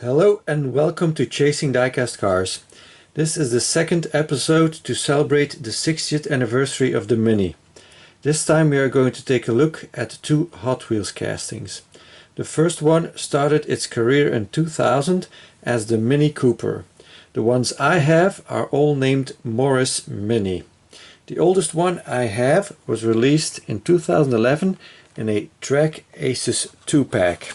Hello and welcome to Chasing Diecast Cars. This is the second episode to celebrate the 60th anniversary of the Mini. This time we are going to take a look at two Hot Wheels castings. The first one started its career in 2000 as the Mini Cooper. The ones I have are all named Morris Mini. The oldest one I have was released in 2011 in a Track Aces 2-pack.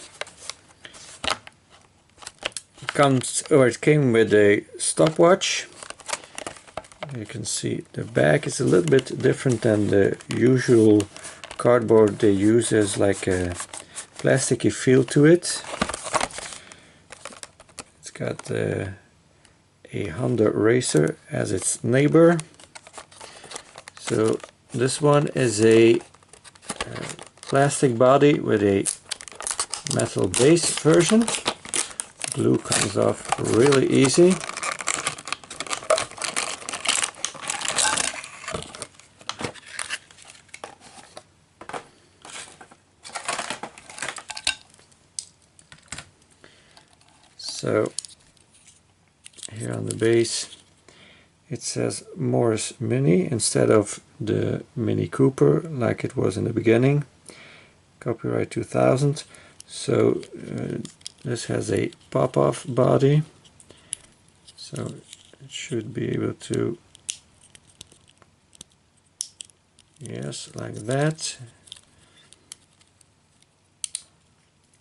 It came with a stopwatch. You can see the back is a little bit different than the usual cardboard they use. There's like a plasticky feel to it. It's got a Honda Racer as its neighbor. So this one is a plastic body with a metal base version. Glue comes off really easy. So here on the base it says Morris Mini instead of the Mini Cooper like it was in the beginning. Copyright 2000. So this has a pop-off body, so it should be able to, yes, like that,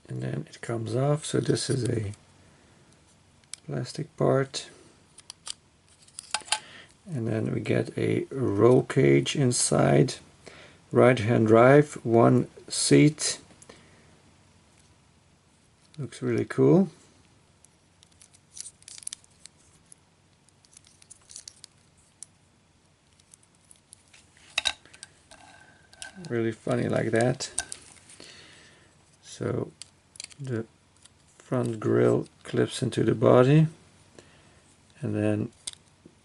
and then it comes off. So this is a plastic part, and then we get a roll cage inside, right-hand drive, one seat. Looks really cool. Really funny like that. So the front grille clips into the body, and then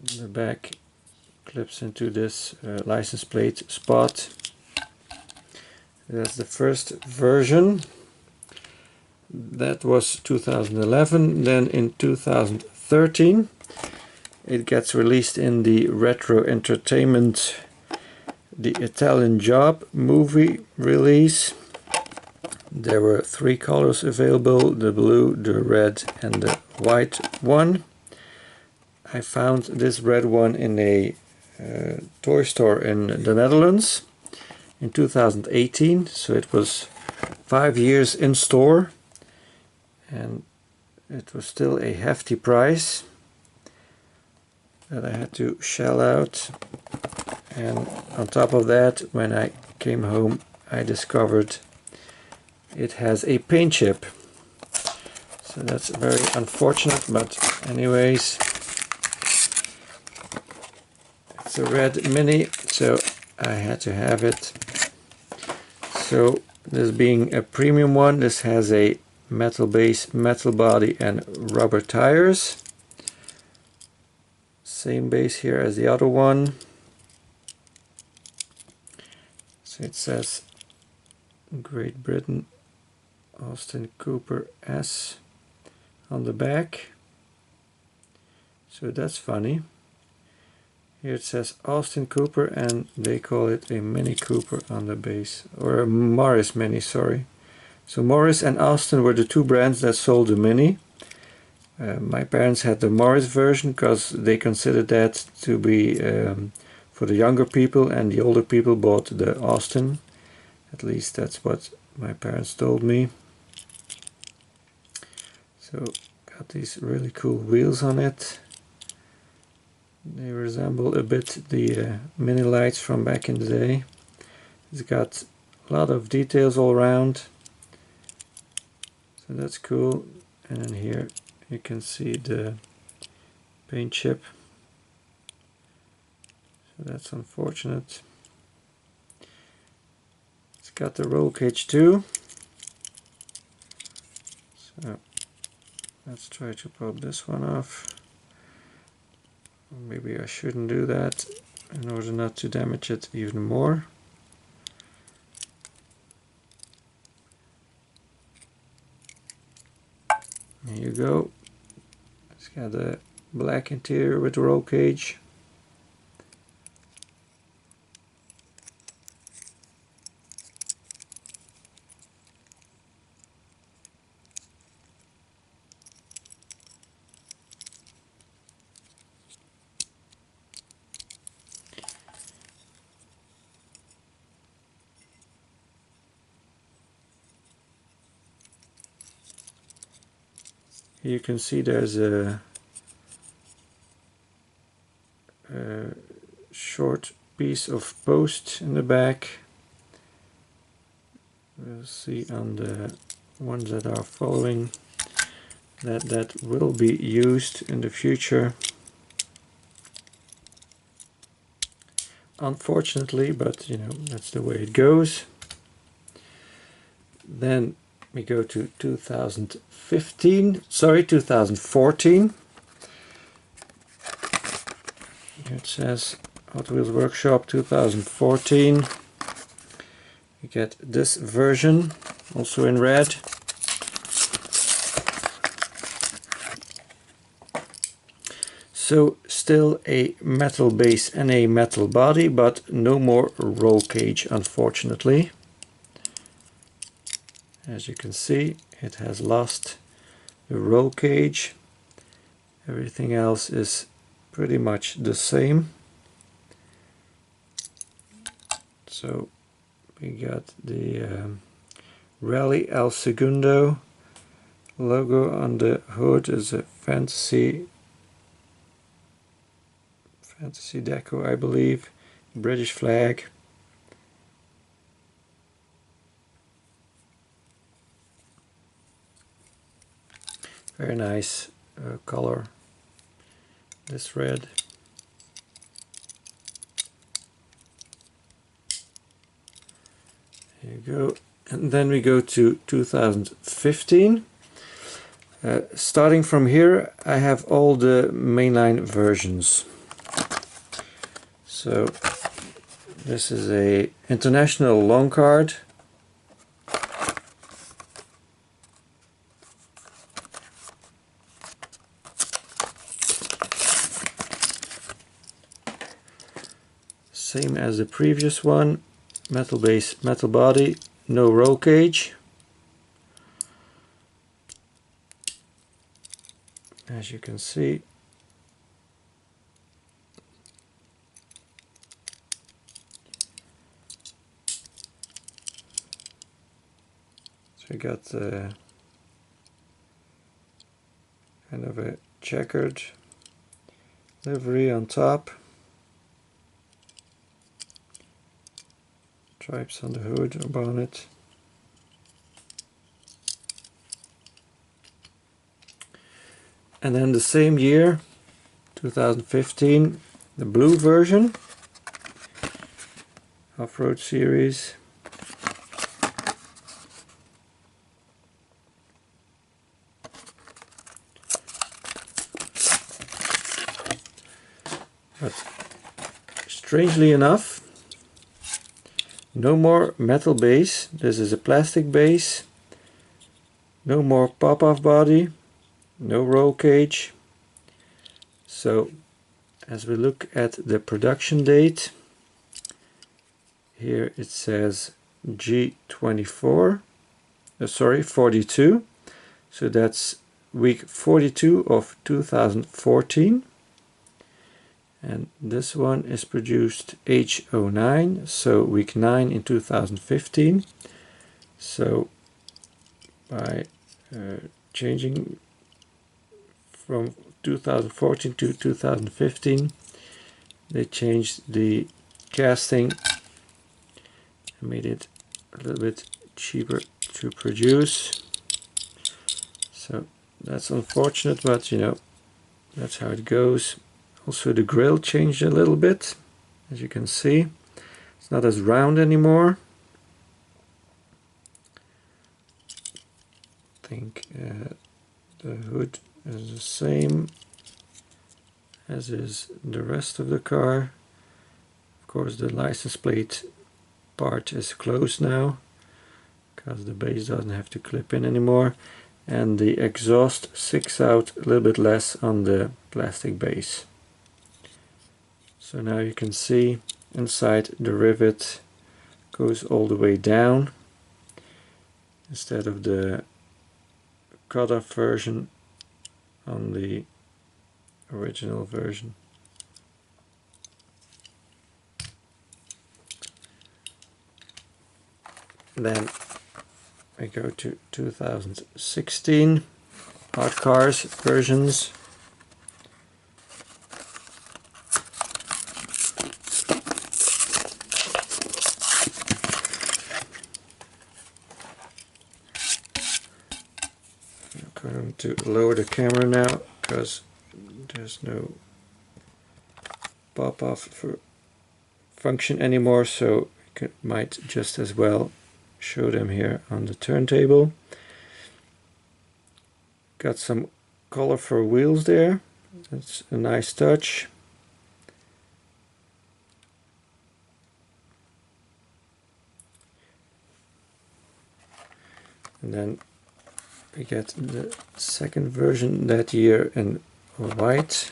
the back clips into this license plate spot. That's the first version. That was 2011. Then in 2013 it gets released in the Retro Entertainment The Italian Job movie release. There were three colors available: the blue, the red and the white one. I found this red one in a toy store in the Netherlands in 2018, so it was 5 years in store. And it was still a hefty price that I had to shell out. And on top of that, when I came home, I discovered it has a paint chip. So that's very unfortunate, but anyways, it's a red Mini, so I had to have it. So this being a premium one, this has a metal base, metal body and rubber tires. Same base here as the other one. So it says Great Britain Austin Cooper S on the back. So that's funny. Here it says Austin Cooper and they call it a Mini Cooper on the base, or a Morris Mini, sorry. So Morris and Austin were the two brands that sold the Mini. My parents had the Morris version because they considered that to be for the younger people, and the older people bought the Austin. At least that's what my parents told me. So got these really cool wheels on it. They resemble a bit the Mini lights from back in the day. It's got a lot of details all around. So that's cool. And then here you can see the paint chip. So that's unfortunate. It's got the roll cage too. So let's try to pop this one off. Maybe I shouldn't do that in order not to damage it even more. There you go. It's got a black interior with roll cage. You can see there's a short piece of post in the back. We'll see on the ones that are following that that will be used in the future. Unfortunately, but you know, that's the way it goes. Then we go to 2014. It says Hot Wheels Workshop 2014. You get this version, also in red. So still a metal base and a metal body, but no more roll cage, unfortunately. As you can see, it has lost the roll cage. Everything else is pretty much the same. So we got the Rally El Segundo logo on the hood. Is a fantasy deco, I believe. British flag. Very nice color, this red. There you go. And then we go to 2015. Starting from here, I have all the mainline versions. So this is a international long card. Same as the previous one, metal base, metal body, no roll cage. As you can see, so we got kind of a checkered livery on top. Stripes on the hood or bonnet. And then the same year, 2015, the blue version, off-road series. But strangely enough, no more metal base. This is a plastic base. No more pop-off body. No roll cage. So as we look at the production date, here it says G24, 42. So that's week 42 of 2014. And this one is produced H09, so week 9 in 2015. So by changing from 2014 to 2015, they changed the casting and made it a little bit cheaper to produce. So that's unfortunate, but you know, that's how it goes. Also the grille changed a little bit, as you can see. It's not as round anymore. I think the hood is the same as is the rest of the car. Of course the license plate part is closed now, because the base doesn't have to clip in anymore. and the exhaust sticks out a little bit less on the plastic base. So now you can see inside the rivet goes all the way down instead of the cut-off version on the original version. Then we go to 2016 hard cars versions. I'm going to lower the camera now because there's no pop-off function anymore, so I might just as well show them here on the turntable. Got some colorful wheels there, that's a nice touch. And then we get the second version that year in white.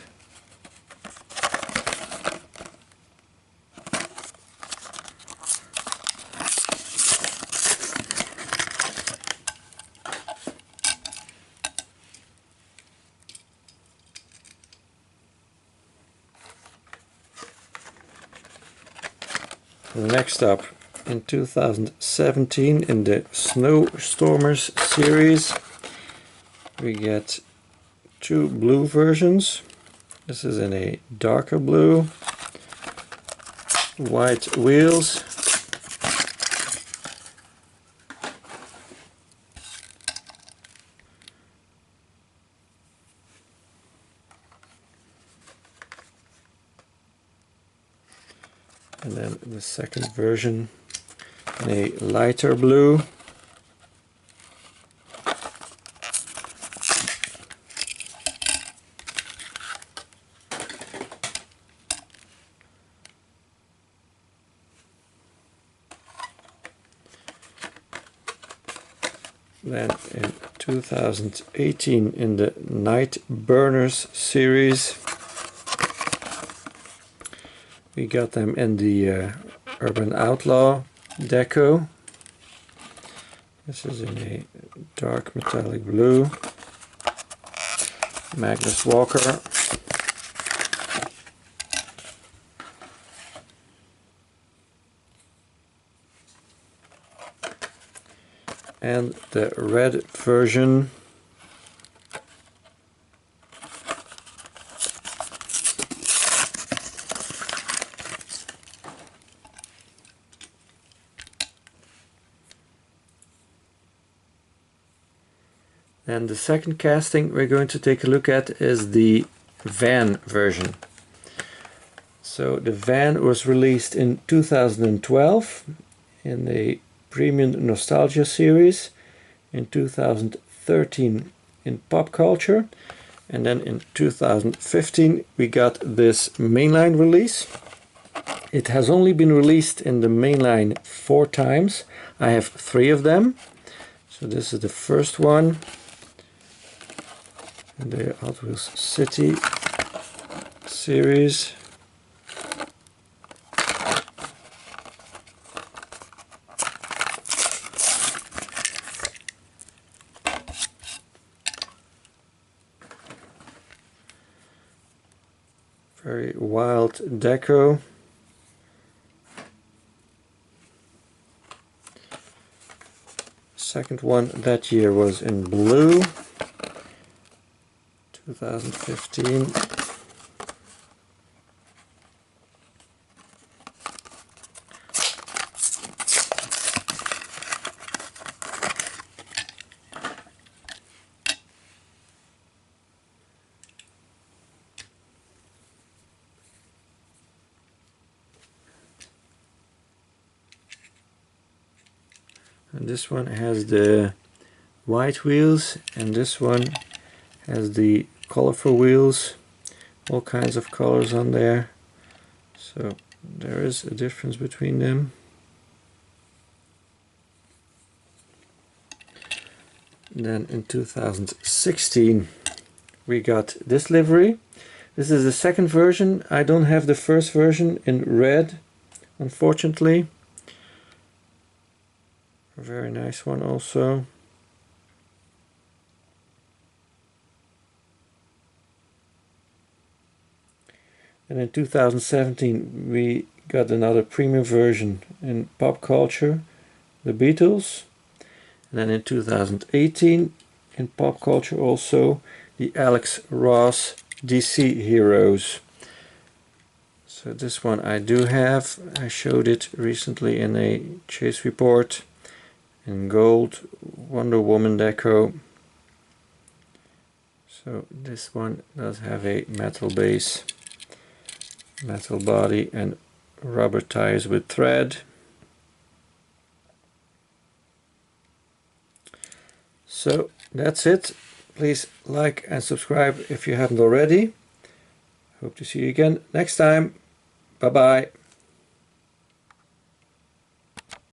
Next up, in 2017 in the Snowstormers series we get two blue versions. This is in a darker blue, white wheels, and then the second version in a lighter blue. Then in 2018 in the Night Burners series we got them in the Urban Outlaw deco. This is in a dark metallic blue. Magnus Walker. And the red version. And the second casting we're going to take a look at is the van version. So the van was released in 2012 in the Premium Nostalgia series, in 2013 in Pop Culture, and then in 2015 we got this mainline release. It has only been released in the mainline 4 times. I have 3 of them. So this is the first one. And the Hot Wheels City series. Very wild deco. Second one that year was in blue, 2015. And this one has the white wheels, and this one has the colorful wheels, all kinds of colors on there. So there is a difference between them. Then in 2016 we got this livery. This is the second version. I don't have the first version in red, unfortunately. A very nice one also. And in 2017 we got another premium version in pop culture, the Beatles. And then in 2018 in pop culture also the Alex Ross DC Heroes. So this one I do have. I showed it recently in a chase report in gold, Wonder Woman deco. So this one does have a metal base, metal body and rubber tires with thread. So that's it. Please like and subscribe if you haven't already. Hope to see you again next time. Bye bye.